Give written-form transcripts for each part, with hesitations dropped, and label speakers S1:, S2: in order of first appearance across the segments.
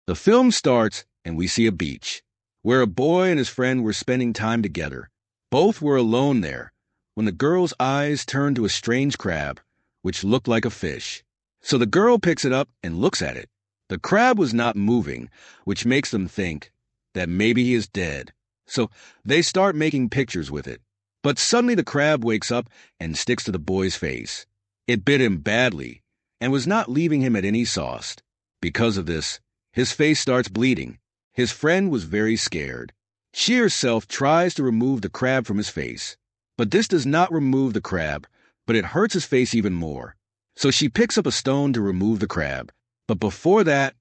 S1: The film starts, and we see a beach, where a boy and his friend were spending time together. Both were alone there, when the girl's eyes turned to a strange crab, which looked like a fish. So the girl picks it up and looks at it. The crab was not moving, which makes them think that maybe he is dead. So they start making pictures with it. But suddenly the crab wakes up and sticks to the boy's face. It bit him badly and was not leaving him at any sauce. Because of this, his face starts bleeding. His friend was very scared. She herself tries to remove the crab from his face. But this does not remove the crab, but it hurts his face even more. So she picks up a stone to remove the crab. But before that,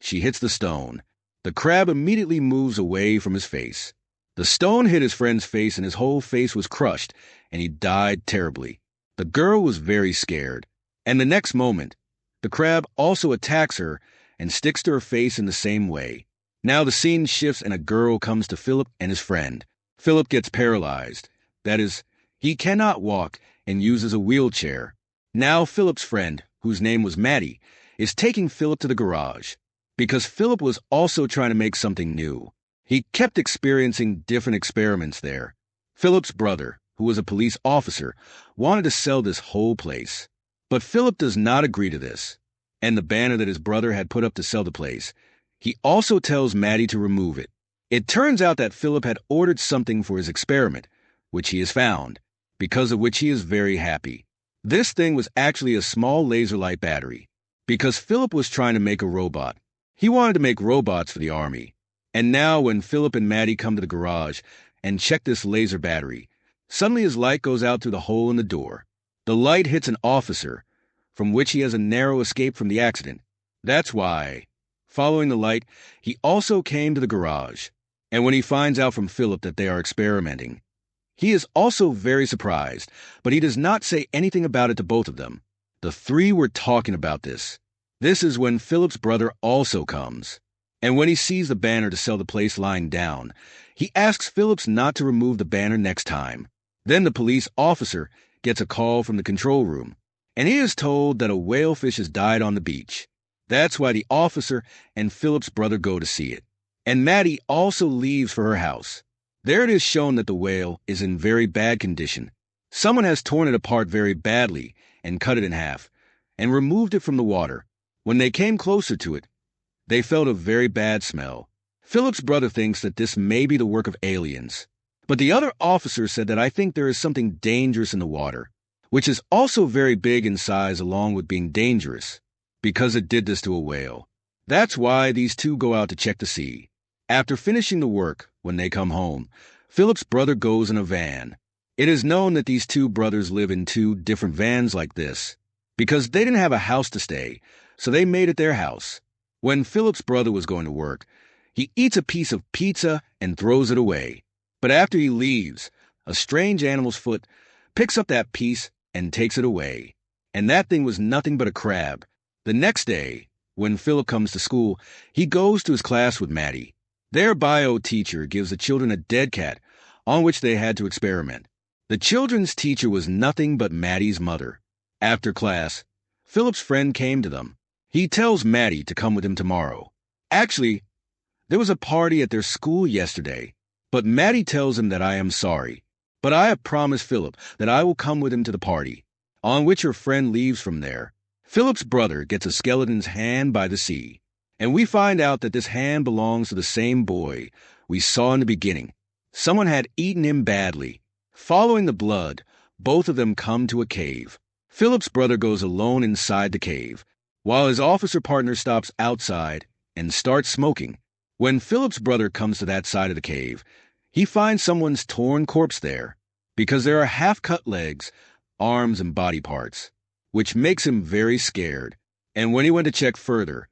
S1: she hits the stone. The crab immediately moves away from his face. The stone hit his friend's face and his whole face was crushed, and he died terribly. The girl was very scared. And the next moment, the crab also attacks her and sticks to her face in the same way. Now the scene shifts and a girl comes to Philip and his friend. Philip gets paralyzed. That is, he cannot walk and uses a wheelchair. Now Philip's friend, whose name was Maddie, is taking Philip to the garage, because Philip was also trying to make something new. He kept experiencing different experiments there. Philip's brother, who was a police officer, wanted to sell this whole place. But Philip does not agree to this, and the banner that his brother had put up to sell the place, he also tells Maddie to remove it. It turns out that Philip had ordered something for his experiment, which he has found, because of which he is very happy. This thing was actually a small laser light battery, because Philip was trying to make a robot. He wanted to make robots for the army. And now when Philip and Maddie come to the garage and check this laser battery, suddenly his light goes out through the hole in the door. The light hits an officer, from which he has a narrow escape from the accident. That's why, following the light, he also came to the garage. And when he finds out from Philip that they are experimenting, he is also very surprised, but he does not say anything about it to both of them. The three were talking about this. This is when Philip's brother also comes. And when he sees the banner to sell the place lying down, he asks Phillips not to remove the banner next time. Then the police officer gets a call from the control room, and he is told that a whalefish has died on the beach. That's why the officer and Philip's brother go to see it. And Maddie also leaves for her house. There it is shown that the whale is in very bad condition. Someone has torn it apart very badly and cut it in half, and removed it from the water. When they came closer to it, they felt a very bad smell. Philip's brother thinks that this may be the work of aliens. But the other officer said that I think there is something dangerous in the water, which is also very big in size along with being dangerous, because it did this to a whale. That's why these two go out to check to see. After finishing the work, when they come home, Philip's brother goes in a van. It is known that these two brothers live in two different vans like this, because they didn't have a house to stay, so they made it their house. When Philip's brother was going to work, he eats a piece of pizza and throws it away. But after he leaves, a strange animal's foot picks up that piece and takes it away. And that thing was nothing but a crab. The next day, when Philip comes to school, he goes to his class with Maddie. Their bio teacher gives the children a dead cat on which they had to experiment. The children's teacher was nothing but Maddie's mother. After class, Philip's friend came to them. He tells Maddie to come with him tomorrow. Actually, there was a party at their school yesterday, but Maddie tells him that I am sorry, but I have promised Philip that I will come with him to the party, on which her friend leaves from there. Philip's brother gets a skeleton's hand by the sea, and we find out that this hand belongs to the same boy we saw in the beginning. Someone had eaten him badly. Following the blood, both of them come to a cave. Philip's brother goes alone inside the cave, while his officer partner stops outside and starts smoking. When Philip's brother comes to that side of the cave, he finds someone's torn corpse there, because there are half-cut legs, arms, and body parts, which makes him very scared. And when he went to check further,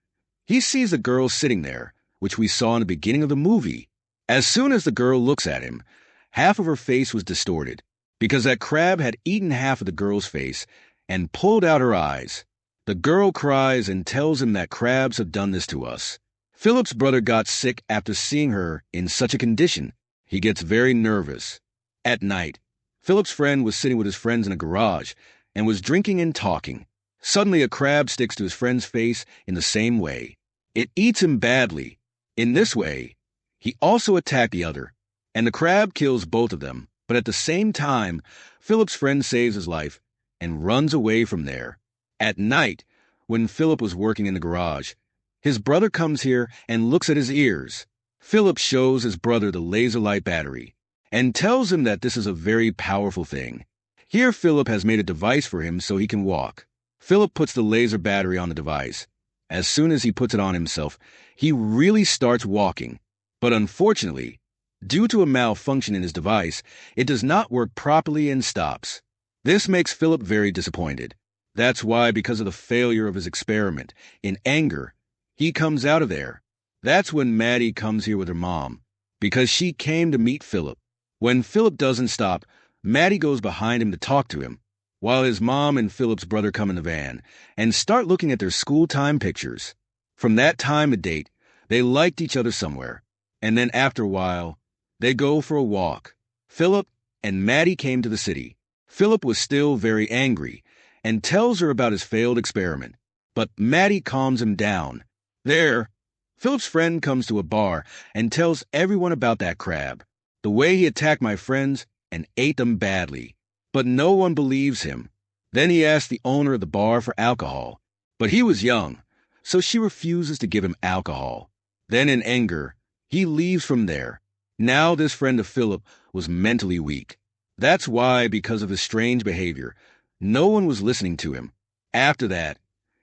S1: he sees a girl sitting there, which we saw in the beginning of the movie. As soon as the girl looks at him, half of her face was distorted, because that crab had eaten half of the girl's face and pulled out her eyes. The girl cries and tells him that crabs have done this to us. Philip's brother got sick after seeing her in such a condition. He gets very nervous. At night, Philip's friend was sitting with his friends in a garage and was drinking and talking. Suddenly a crab sticks to his friend's face in the same way. It eats him badly. In this way, he also attacked the other, and the crab kills both of them. But at the same time, Philip's friend saves his life and runs away from there. At night, when Philip was working in the garage, his brother comes here and looks at his ears. Philip shows his brother the laser light battery and tells him that this is a very powerful thing. Here Philip has made a device for him so he can walk. Philip puts the laser battery on the device. As soon as he puts it on himself, he really starts walking. But unfortunately, due to a malfunction in his device, it does not work properly and stops. This makes Philip very disappointed. That's why, because of the failure of his experiment, in anger, he comes out of there. That's when Maddie comes here with her mom, because she came to meet Philip. When Philip doesn't stop, Maddie goes behind him to talk to him, while his mom and Philip's brother come in the van and start looking at their school time pictures. From that time to date, they liked each other somewhere, and then after a while, they go for a walk. Philip and Maddie came to the city. Philip was still very angry and tells her about his failed experiment, but Maddie calms him down. There, Philip's friend comes to a bar and tells everyone about that crab, the way he attacked my friends and ate them badly. But no one believes him. Then he asks the owner of the bar for alcohol, but he was young, so she refuses to give him alcohol. Then in anger, he leaves from there. Now this friend of Philip was mentally weak. That's why, because of his strange behavior, no one was listening to him. After that,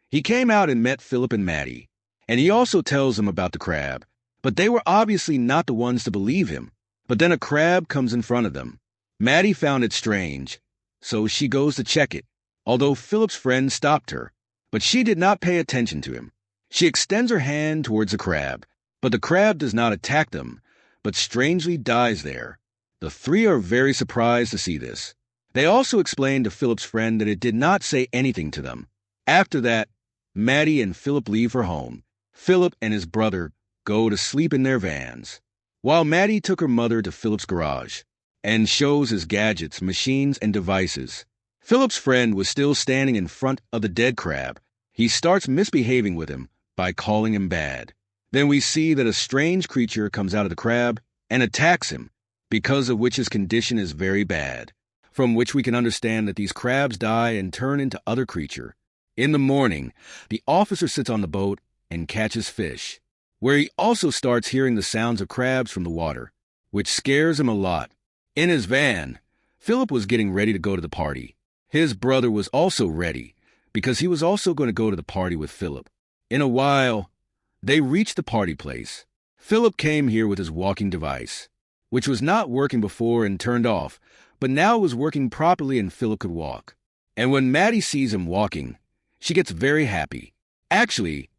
S1: he came out and met Philip and Maddie, and he also tells them about the crab, but they were obviously not the ones to believe him. But then a crab comes in front of them. Maddie found it strange, so she goes to check it, although Philip's friend stopped her. But she did not pay attention to him. She extends her hand towards the crab, but the crab does not attack them, but strangely dies there. The three are very surprised to see this. They also explain to Philip's friend that it did not say anything to them. After that, Maddie and Philip leave for home. Philip and his brother go to sleep in their vans, while Maddie took her mother to Philip's garage and shows his gadgets, machines, and devices. Philip's friend was still standing in front of the dead crab. He starts misbehaving with him by calling him bad. Then we see that a strange creature comes out of the crab and attacks him, because of which his condition is very bad, from which we can understand that these crabs die and turn into other creature. In the morning, the officer sits on the boat and catches fish, where he also starts hearing the sounds of crabs from the water, which scares him a lot. In his van, Philip was getting ready to go to the party. His brother was also ready, because he was also going to go to the party with Philip. In a while, they reached the party place. Philip came here with his walking device, which was not working before and turned off, but now it was working properly and Philip could walk. And when Maddie sees him walking, she gets very happy. Actually,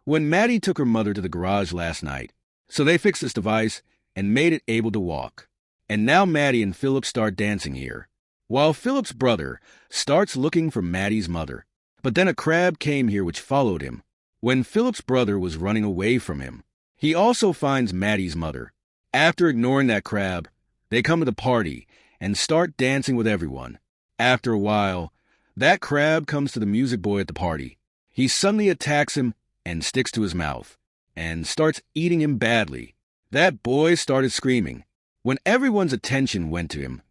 S1: when Maddie took her mother to the garage last night, so they fixed this device and made it able to walk. And now Maddie and Philip start dancing here, while Philip's brother starts looking for Maddie's mother. But then a crab came here which followed him. When Philip's brother was running away from him, he also finds Maddie's mother. After ignoring that crab, they come to the party and start dancing with everyone. After a while, that crab comes to the music boy at the party. He suddenly attacks him and sticks to his mouth, and starts eating him badly. That boy started screaming. When everyone's attention went to him,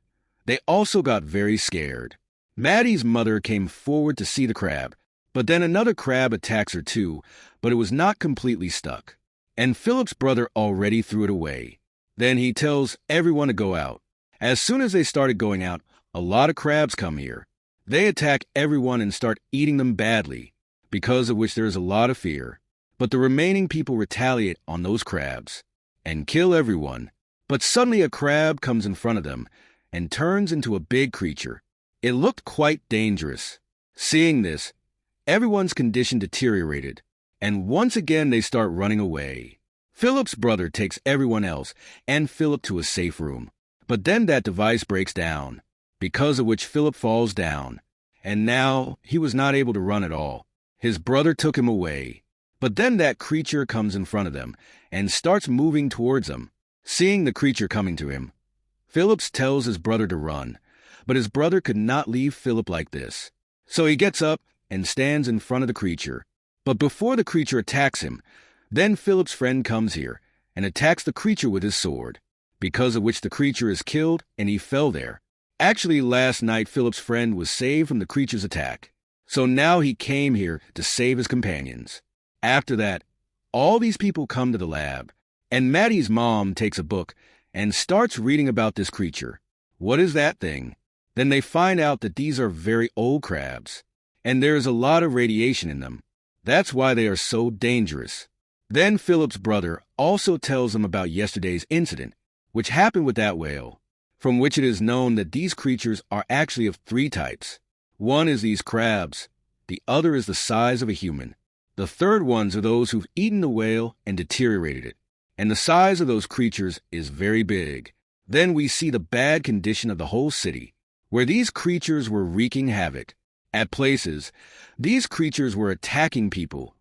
S1: they also got very scared. Maddie's mother came forward to see the crab, but then another crab attacks her too, but it was not completely stuck. And Philip's brother already threw it away. Then he tells everyone to go out. As soon as they started going out, a lot of crabs come here. They attack everyone and start eating them badly, because of which there is a lot of fear. But the remaining people retaliate on those crabs and kill everyone. But suddenly a crab comes in front of them and turns into a big creature. It looked quite dangerous. Seeing this, everyone's condition deteriorated, and once again they start running away. Philip's brother takes everyone else and Philip to a safe room. But then that device breaks down, because of which Philip falls down, and now he was not able to run at all. His brother took him away. But then that creature comes in front of them and starts moving towards them. Seeing the creature coming to him, Philip tells his brother to run, but his brother could not leave Philip like this. So he gets up and stands in front of the creature. But before the creature attacks him, Then Philip's friend comes here and attacks the creature with his sword, because of which the creature is killed and he fell there. Actually, last night Philip's friend was saved from the creature's attack, so now he came here to save his companions. After that, all these people come to the lab, and Maddie's mom takes a book and starts reading about this creature. What is that thing? Then they find out that these are very old crabs, and there is a lot of radiation in them. That's why they are so dangerous. Then Philip's brother also tells him about yesterday's incident, which happened with that whale, from which it is known that these creatures are actually of 3 types. One is these crabs, the other is the size of a human. The third ones are those who've eaten the whale and deteriorated it, and the size of those creatures is very big. Then we see the bad condition of the whole city, where these creatures were wreaking havoc. At places, these creatures were attacking people,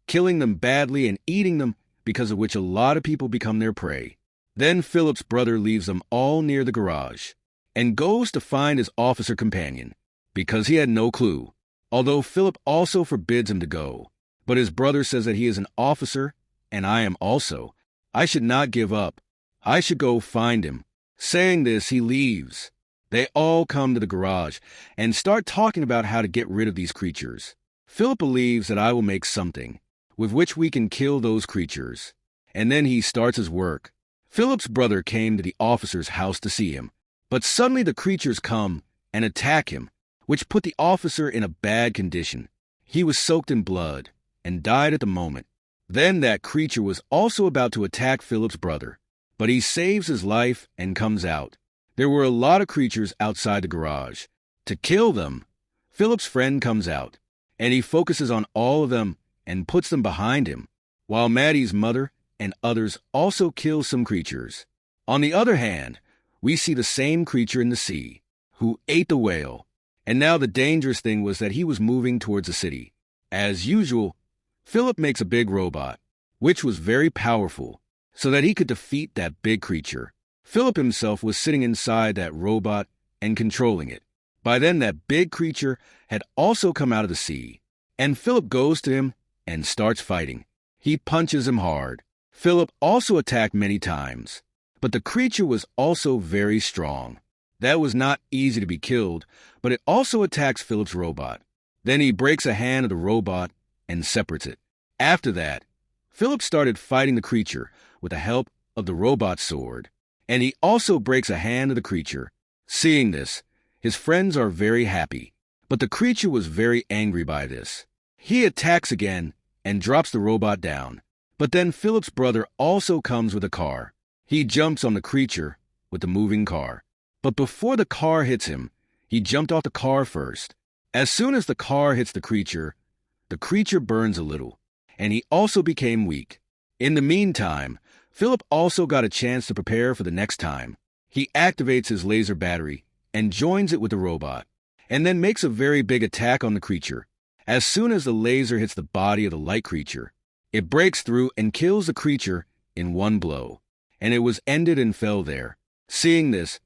S1: killing them badly and eating them, because of which a lot of people become their prey. Then Philip's brother leaves them all near the garage and goes to find his officer companion, because he had no clue, although Philip also forbids him to go. But his brother says that he is an officer, and I am also. I should not give up. I should go find him. Saying this, he leaves. They all come to the garage and start talking about how to get rid of these creatures. Philip believes that I will make something with which we can kill those creatures, and then he starts his work. Philip's brother came to the officer's house to see him, but suddenly the creatures come and attack him, which put the officer in a bad condition. He was soaked in blood and died at the moment. Then that creature was also about to attack Philip's brother, but he saves his life and comes out. There were a lot of creatures outside the garage. To kill them, Philip's friend comes out, and he focuses on all of them and puts them behind him, while Maddie's mother and others also kill some creatures. On the other hand, we see the same creature in the sea, who ate the whale, and now the dangerous thing was that he was moving towards the city. As usual, Philip makes a big robot, which was very powerful, so that he could defeat that big creature. Philip himself was sitting inside that robot and controlling it. By then, that big creature had also come out of the sea, and Philip goes to him and starts fighting. He punches him hard. Philip also attacked many times, but the creature was also very strong. That was not easy to be killed, but it also attacks Philip's robot. Then he breaks a hand of the robot and separates it. After that, Philip started fighting the creature with the help of the robot's sword, and he also breaks a hand of the creature. Seeing this, his friends are very happy, but the creature was very angry by this. He attacks again and drops the robot down. But then Philip's brother also comes with a car. He jumps on the creature with the moving car. But before the car hits him, he jumped off the car first. As soon as the car hits the creature burns a little, and he also became weak. In the meantime, Philip also got a chance to prepare for the next time. He activates his laser battery and joins it with the robot, and then makes a very big attack on the creature. As soon as the laser hits the body of the light creature, it breaks through and kills the creature in one blow, and it was ended and fell there. Seeing this,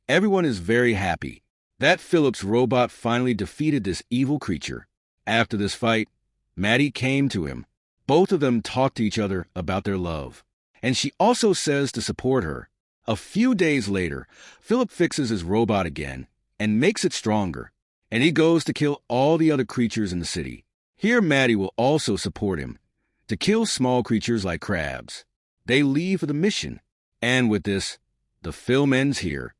S1: everyone is very happy that Philip's robot finally defeated this evil creature. After this fight, Maddie came to him. Both of them talk to each other about their love, and she also says to support her. A few days later, Philip fixes his robot again and makes it stronger, and he goes to kill all the other creatures in the city. Here Maddie will also support him to kill small creatures like crabs. They leave for the mission, and with this, the film ends here.